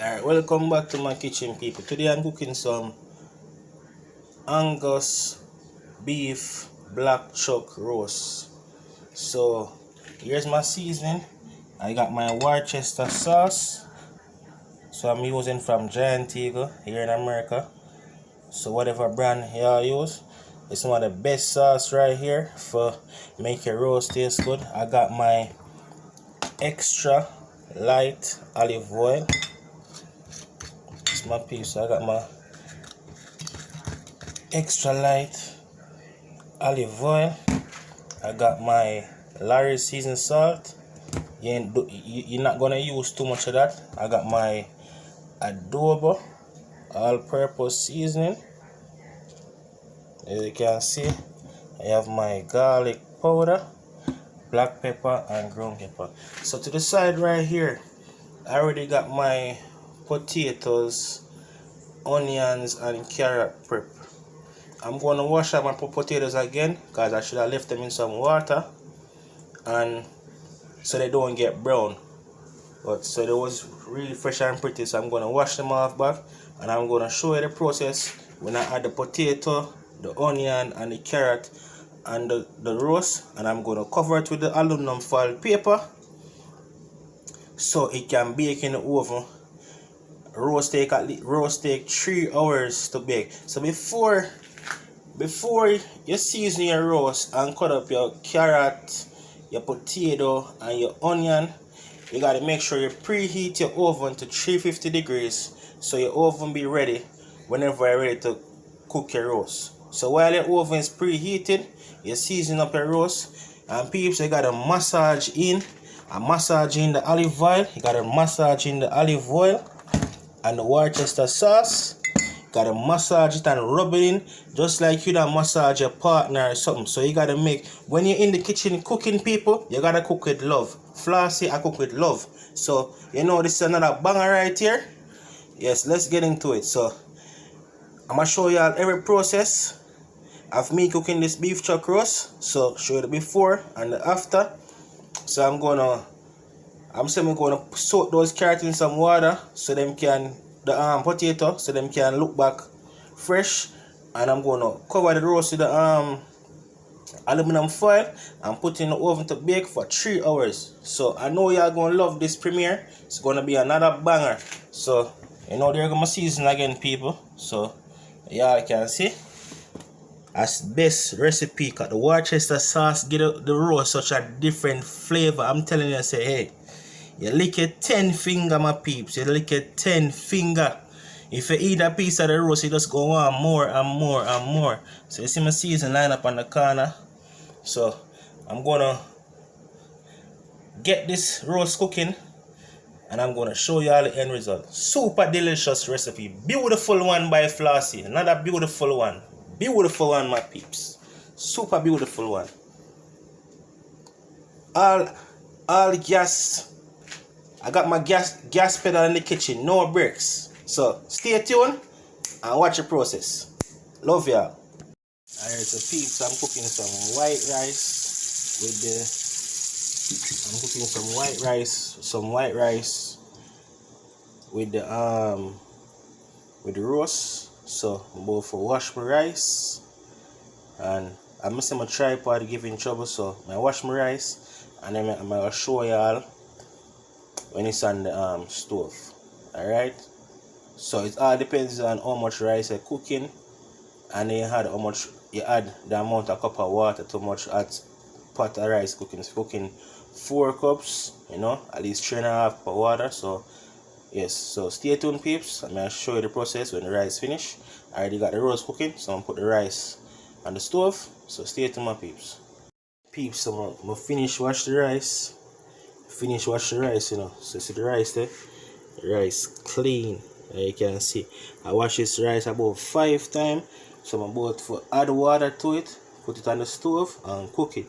Alright, welcome back to my kitchen, people. Today I'm cooking some Angus beef black chuck roast. So here's my seasoning. I got my Worcester sauce, so I'm using from Giant Eagle here in America. So whatever brand you use, it's one of the best sauce right here for make your roast taste good. I got my extra light olive oil. It's my piece. So I got my extra light olive oil. I got my Larry's seasoned salt. You're not gonna use too much of that. I got my adobo all-purpose seasoning. As you can see, I have my garlic powder, black pepper, and ground pepper. So to the side right here, I already got my potatoes, onions, and carrot prep. I'm going to wash up my potatoes again because I should have left them in some water and so they don't get brown. But so they was really fresh and pretty, so I'm going to wash them off back and I'm going to show you the process when I add the potato, the onion, and the carrot and the roast, and I'm going to cover it with the aluminum foil paper so it can bake in the oven. Roast take 3 hours to bake. So before you season your roast and cut up your carrot, your potato, and your onion, you gotta make sure you preheat your oven to 350 degrees so your oven be ready whenever you're ready to cook your roast. So while your oven is preheated, you season up your roast, and peeps, you gotta massage in the olive oil. You gotta massage in the olive oil and the Worcester sauce. Gotta massage it and rub it in just like you don't massage your partner or something. So you gotta make, when you're in the kitchen cooking, people, you gotta cook with love. Flossy, I cook with love. So you know this is another banger right here. Yes, let's get into it. So I'm gonna show you all every process of me cooking this beef chuck roast. So show you the before and the after. So I'm gonna soak those carrots in some water so them can, the potato, so them can look back fresh, and I'm gonna cover the roast with the aluminum foil and put in the oven to bake for 3 hours. So I know y'all gonna love this premiere. It's gonna be another banger. So you know they're gonna season again, people. So y'all can see as best recipe, cause the Worcester sauce give the roast such a different flavor. I'm telling you, say hey, you lick your 10 finger, my peeps. You lick your 10 finger. If you eat a piece of the roast, you just go on more and more and more. So you see my season line up on the corner. So I'm gonna get this roast cooking and I'm gonna show you all the end result. Super delicious recipe. Beautiful one by Flossy. Another beautiful one. Beautiful one, my peeps. Super beautiful one. All gas. I got my gas pedal in the kitchen, no breaks. So stay tuned and watch the process. Love y'all. Alright, so peeps, I'm cooking some white rice with the roast. So I'm about to wash my rice, and I'm missing my tripod giving trouble, so I wash my rice and then I'm gonna show y'all when it's on the stove. Alright, so it all depends on how much rice you're cooking, and then how much you add the amount of cup of water to much at pot of rice cooking. It's cooking 4 cups, you know, at least 3.5 cups of water. So yes, so stay tuned, peeps. I'm gonna show you the process when the rice finish. I already got the roast cooking, so I'm gonna put the rice on the stove. So stay tuned, my peeps. Peeps, so I'm gonna finish wash the rice. You know. So see the rice there, the rice clean, as you can see. I wash this rice about 5 times. So I'm about to add water to it, put it on the stove and cook it.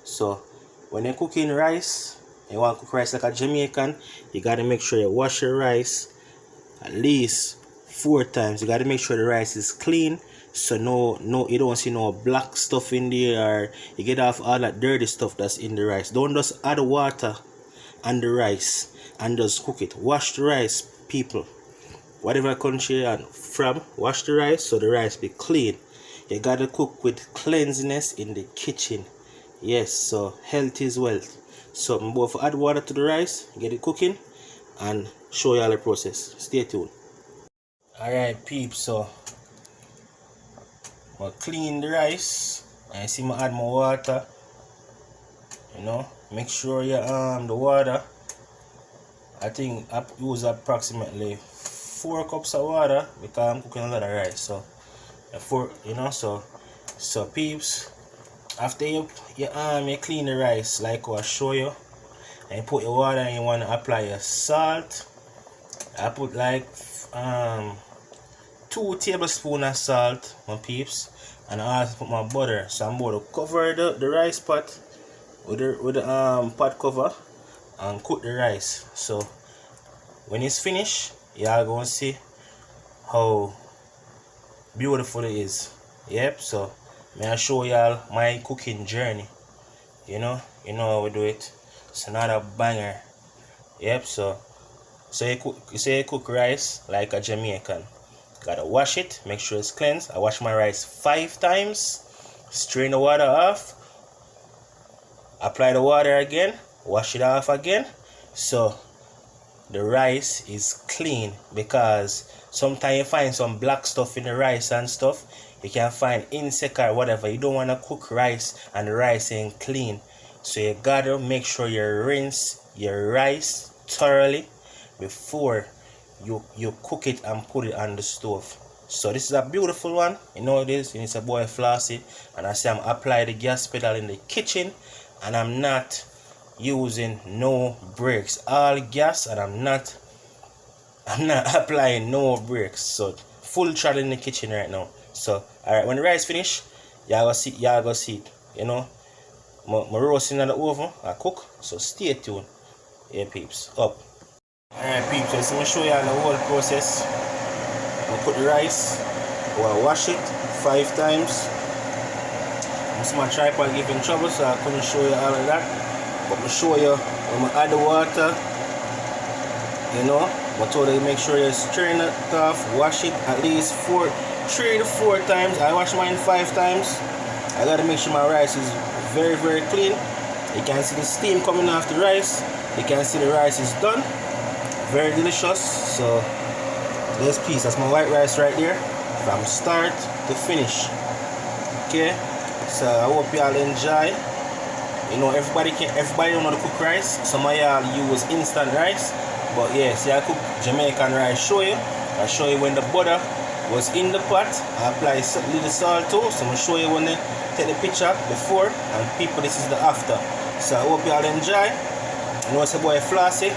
So when you're cooking rice, you want to cook rice like a Jamaican, you gotta make sure you wash your rice at least 4 times. You gotta make sure the rice is clean, so no you don't see no black stuff in there, or you get off all that dirty stuff that's in the rice. Don't just add water and the rice and just cook it. Wash the rice, people. whatever country you're from, wash the rice so the rice be clean. You gotta cook with cleanliness in the kitchen. Yes, so health is wealth. So I'm about to add water to the rice, get it cooking, and show you all the process. Stay tuned. Alright peeps, so I clean the rice. I see I add more water. You know, make sure you the water, I think I use approximately 4 cups of water because I'm cooking a lot of rice. So so peeps, after you clean the rice like I show you, and you put your water and you want to apply your salt. I put like 2 tablespoons of salt, my peeps, and I also put my butter. So I'm going to cover the rice pot with the pot cover and cook the rice. So when it's finished, y'all gonna see how beautiful it is. Yep, so may I show y'all my cooking journey. You know how we do it. It's another banger. Yep, so you cook rice like a Jamaican. Gotta wash it, make sure it's cleansed. I wash my rice 5 times, strain the water off, apply the water again, wash it off again, so the rice is clean. Because sometimes you find some black stuff in the rice and stuff, you can find insect or whatever. You don't want to cook rice and the rice ain't clean, so you gotta make sure you rinse your rice thoroughly before you cook it and put it on the stove. So this is a beautiful one. You know it is, and it's a boy Flossy, and I say I'm apply the gas pedal in the kitchen, and I'm not using no brakes, all gas, and I'm not applying no brakes. So full throttle in the kitchen right now. So alright, when the rice finish, y'all go see it. You know, my roasting in the oven, I cook. So stay tuned. Yeah peeps, up. Alright peeps, so let me show you the whole process. I put the rice, I wash it 5 times. My tripod giving trouble, so I couldn't show you all of that. But I show you when I add the water. You know, I told you make sure you strain it off, wash it at least 3 to 4 times. I wash mine 5 times. I gotta make sure my rice is very, very clean. You can see the steam coming off the rice. You can see the rice is done. Very delicious. So this piece, that's my white rice right there, from start to finish. Okay, so I hope y'all enjoy. You know, everybody don't know how to cook rice. Some of y'all use instant rice, but yes, I cook Jamaican rice. I show you when the butter was in the pot. I apply a little salt too. So I'm gonna show you when they take the picture before, and people, this is the after. So I hope y'all enjoy. You know, it's a boy Flossy,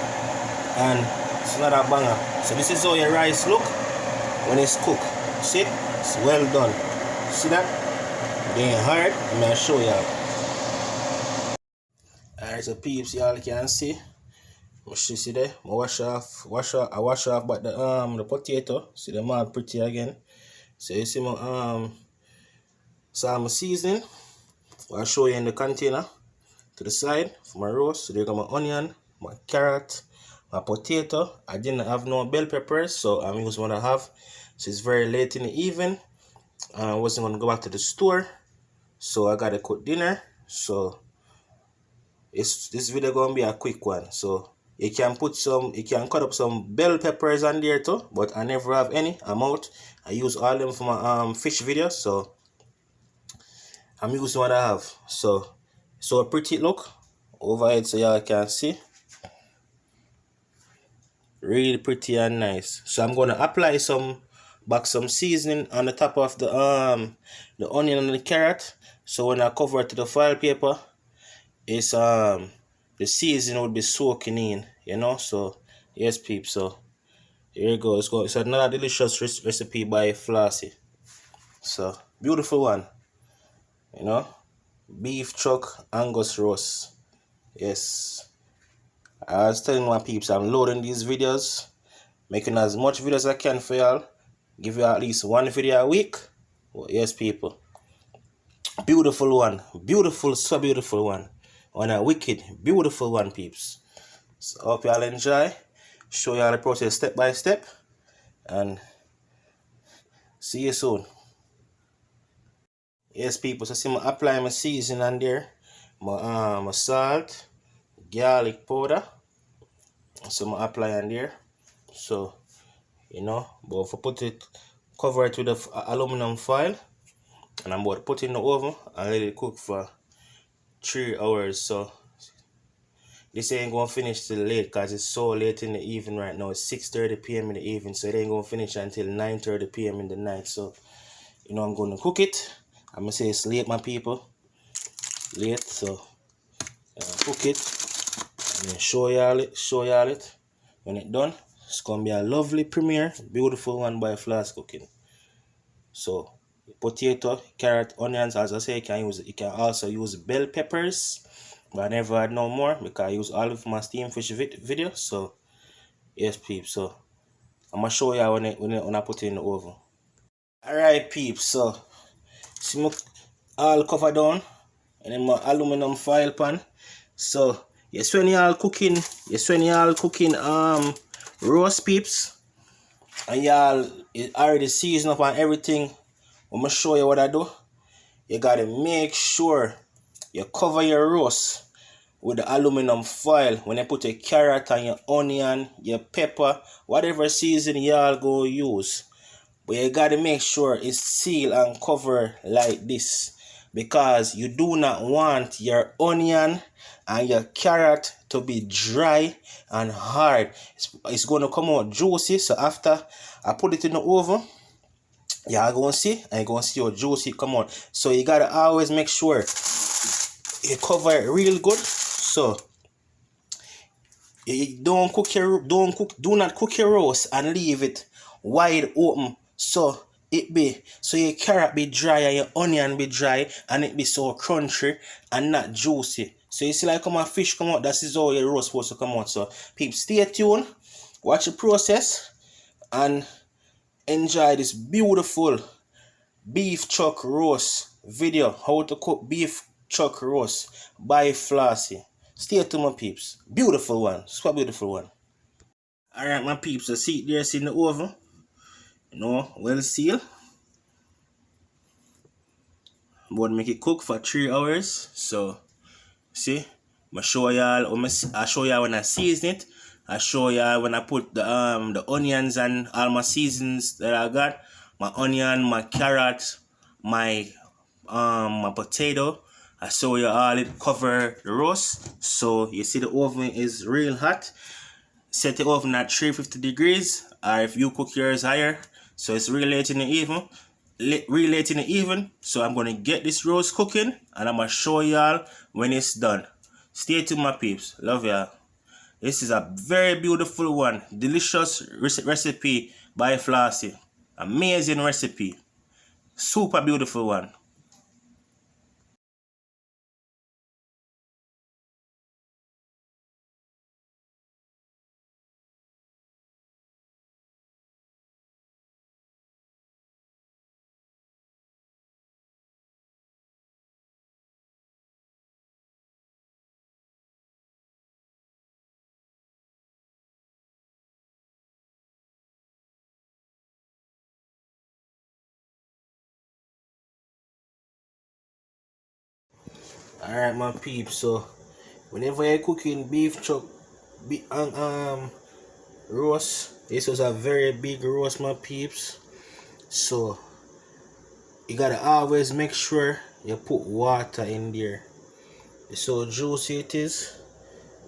and it's not a banger. So this is how your rice look when it's cooked. See, it's well done. See that? It ain't hard. I'm gonna show y'all. Alright, so peeps, y'all can see. You see there? I wash off but the potato. See them all pretty again. So you see my salmon seasoning. I'll show you in the container to the side for my roast. So there got my onion, my carrot, my potato. I didn't have no bell peppers, so I'm using what I have. So it's very late in the evening. I wasn't gonna go back to the store, so I gotta cook dinner. So this video gonna be a quick one. So you can cut up some bell peppers on there too, but I never have any. I'm out. I use all them for my fish videos, so I'm using what I have. So a pretty look over it, so y'all can see. Really pretty and nice. So I'm gonna apply some seasoning on the top of the onion and the carrot. So when I cover it to the foil paper, it's the seasoning will be soaking in, you know. So yes peeps, so here you go. It's another delicious recipe by Flossy. So beautiful one, you know, beef chuck Angus roast. Yes, I was telling my peeps I'm loading these videos, making as much videos as I can for y'all. Give you at least 1 video a week. Well, yes people, beautiful one, beautiful, so beautiful one. On a wicked, beautiful one, peeps. So hope y'all enjoy. Show y'all the process step by step. and see you soon. Yes, people, so see me apply my seasoning on there, my salt, garlic powder, so I apply on there. So but if I put it, cover it with a aluminum foil, and I'm about to put it in the oven and let it cook for 3 hours. So this ain't gonna finish till late because it's so late in the evening right now. It's 6:30 p.m. in the evening, so it ain't gonna finish until 9:30 p.m. in the night. So I'm gonna cook it. I'm gonna say it's late, my people. Late, so cook it and then show y'all it. When it's done, it's gonna be a lovely premiere, beautiful one by Floss Cooking. So potato, carrot, onions, as I say, you can also use bell peppers, but I never add no more because I use olive for my steamed fish video. So yes, peeps, so I'm gonna show you when I put it in the oven. Alright, peeps, so see me all cover down and then my aluminum foil pan. So yes, when y'all cooking roast, peeps, and y'all already seasoned up and everything, I'm gonna show you what I do. You gotta make sure you cover your roast with the aluminum foil when you put your carrot and your onion, your pepper, whatever season y'all go use. But you gotta make sure it's sealed and covered like this, because you do not want your onion and your carrot to be dry and hard. It's gonna come out juicy. So after I put it in the oven, you're gonna see how juicy it come out. So you gotta always make sure you cover it real good. So you do not cook your roast and leave it wide open so your carrot be dry and your onion be dry and it be so crunchy and not juicy. So you see like how my fish come out, that is how your roast supposed to come out. So people, stay tuned, watch the process and enjoy this beautiful beef chuck roast video, how to cook beef chuck roast by Flossy. Stay tuned, my peeps. Beautiful one. Super beautiful one. Alright, my peeps. So see it there, see in the oven. Well sealed. I'm going to make it cook for 3 hours. So, see, I show y'all when I season it. I show y'all when I put the onions and all my seasons that I got. My onion, my carrot, my potato. I show you all it cover the roast. So you see the oven is real hot. Set the oven at 350 degrees, or if you cook yours higher. So it's real late in the evening. So I'm gonna get this roast cooking and I'm gonna show y'all when it's done. Stay tuned, my peeps. Love y'all. This is a very beautiful one. Delicious recipe by Flossy. Amazing recipe. Super beautiful one. Alright, my peeps, so whenever you're cooking beef chuck roast, this was a very big roast, my peeps. So you gotta always make sure you put water in there. It's so juicy it is.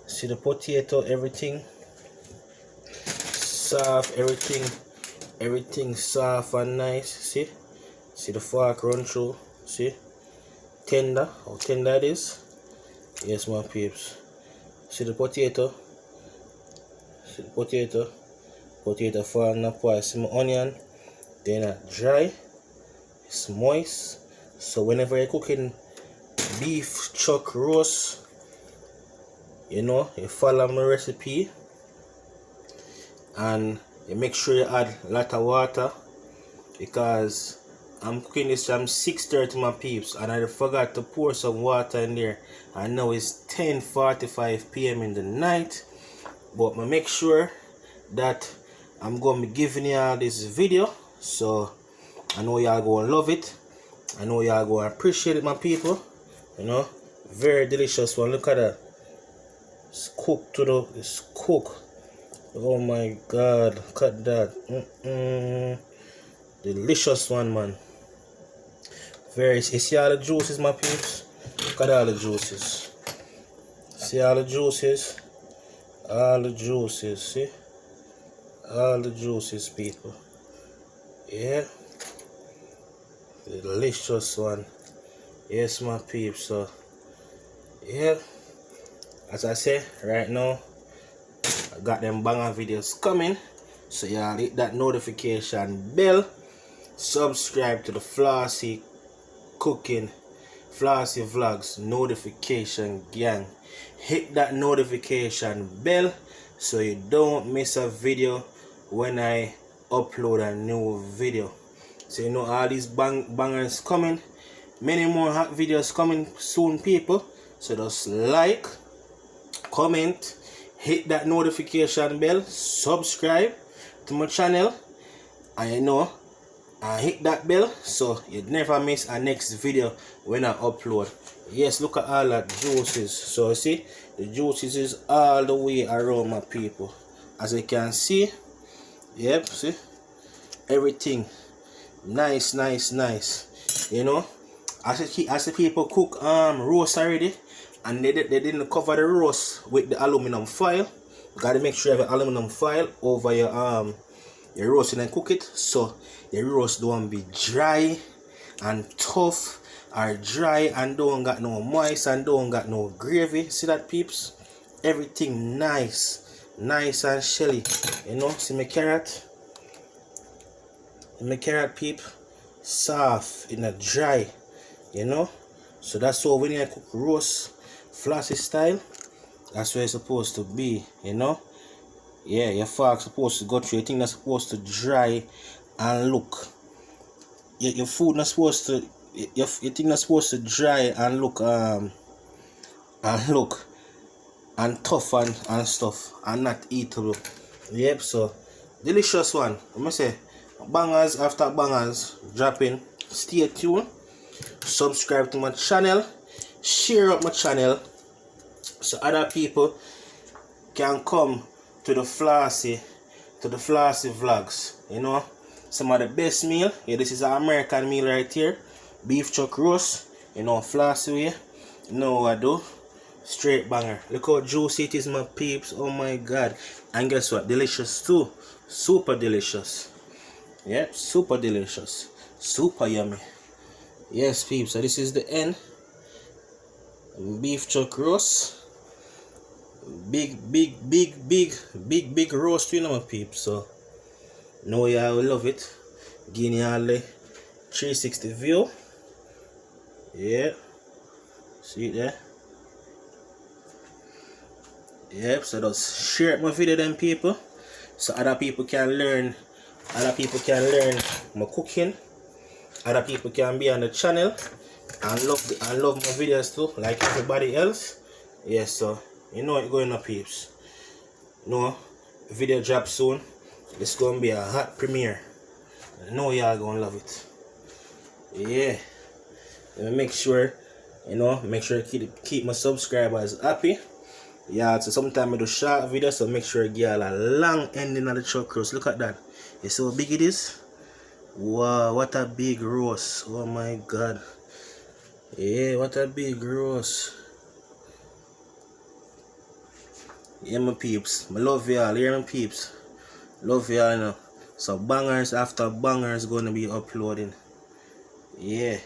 See the potato, everything soft, everything soft and nice. See the fork run through. See, tender, how tender it is. Yes, my peeps. See the potato falling apart. See my onion, they're not dry, it's moist. So whenever you're cooking beef chuck roast, you follow my recipe and you make sure you add a lot of water, because I'm cooking this from 6:30, my peeps, and I forgot to pour some water in there. I know it's 10:45 p.m. in the night, but I make sure that I'm gonna be giving y'all this video, so I know y'all gonna love it. I know y'all gonna appreciate it, my people. You know, very delicious one. Look at that. It's cooked to the. It's cooked. Oh my God! Look at that. Delicious one, man. Very. You see all the juices, my peeps. Look at all the juices. See all the juices. All the juices. See. All the juices, people. Yeah. Delicious one. Yes, my peeps. So, yeah. As I say, right now, I got them banger videos coming. So, y'all hit that notification bell. Subscribe to the Flossy Cooking, Flossy Vlogs notification gang. Hit that notification bell so you don't miss a video when I upload a new video. So you know all these bangers coming, many more hot videos coming soon, people. So just like, comment, hit that notification bell, subscribe to my channel, and you know, and hit that bell so you never miss a next video when I upload. Yes, look at all that juices. So you see the juices is all the way around, my people. As you can see, yep, see everything nice. You know, as the people cook roast already, and they didn't cover the roast with the aluminum foil. You gotta make sure you have an aluminum foil over your roast and cook it, so the roast don't be dry and tough, or dry and don't got no moist and don't got no gravy. See that, peeps? Everything nice and shelly. You know, see my carrot? My carrot, peep, soft in a dry. You know, so that's how when you cook roast Flossy style, that's where it's supposed to be. You know, yeah, your fork's supposed to go through. Your thing that's supposed to dry and look. Your food not supposed to. Your thing not supposed to dry and look and tough and stuff and not eatable. Yep. So delicious one. I must say, bangers after bangers dropping. Stay tuned. Subscribe to my channel. Share up my channel so other people can come to the Flossy Vlogs. You know, some of the best meal. Yeah, this is an American meal right here. Beef chuck roast. You know, Flossy way. You know what I do? Straight banger. Look how juicy it is, my peeps. Oh my God. And guess what? Delicious too. Super delicious. Yep, super delicious. Super yummy. Yes, peeps. So this is the end. Beef chuck roast. Big roast, you know, my peeps. So know y'all will love it. Giving y'all the 360 view. Yeah. See it there? Yep, so just share my video then, people, so other people can learn my cooking. Other people can be on the channel and love my videos too, like everybody else. Yes, so you know it's going up, peeps. No video drop soon. It's gonna be a hot premiere. I know y'all gonna love it. Yeah. Let me make sure, you know, keep my subscribers happy. Yeah, so sometimes I do short videos, so make sure you get a long ending of the chuck roast. Look at that. You see how big it is? Wow, what a big roast. Oh my God. Yeah, what a big roast. Yeah, my peeps. I love y'all. Hear my peeps. Love y'all, you know. So bangers after bangers gonna be uploading. Yeah.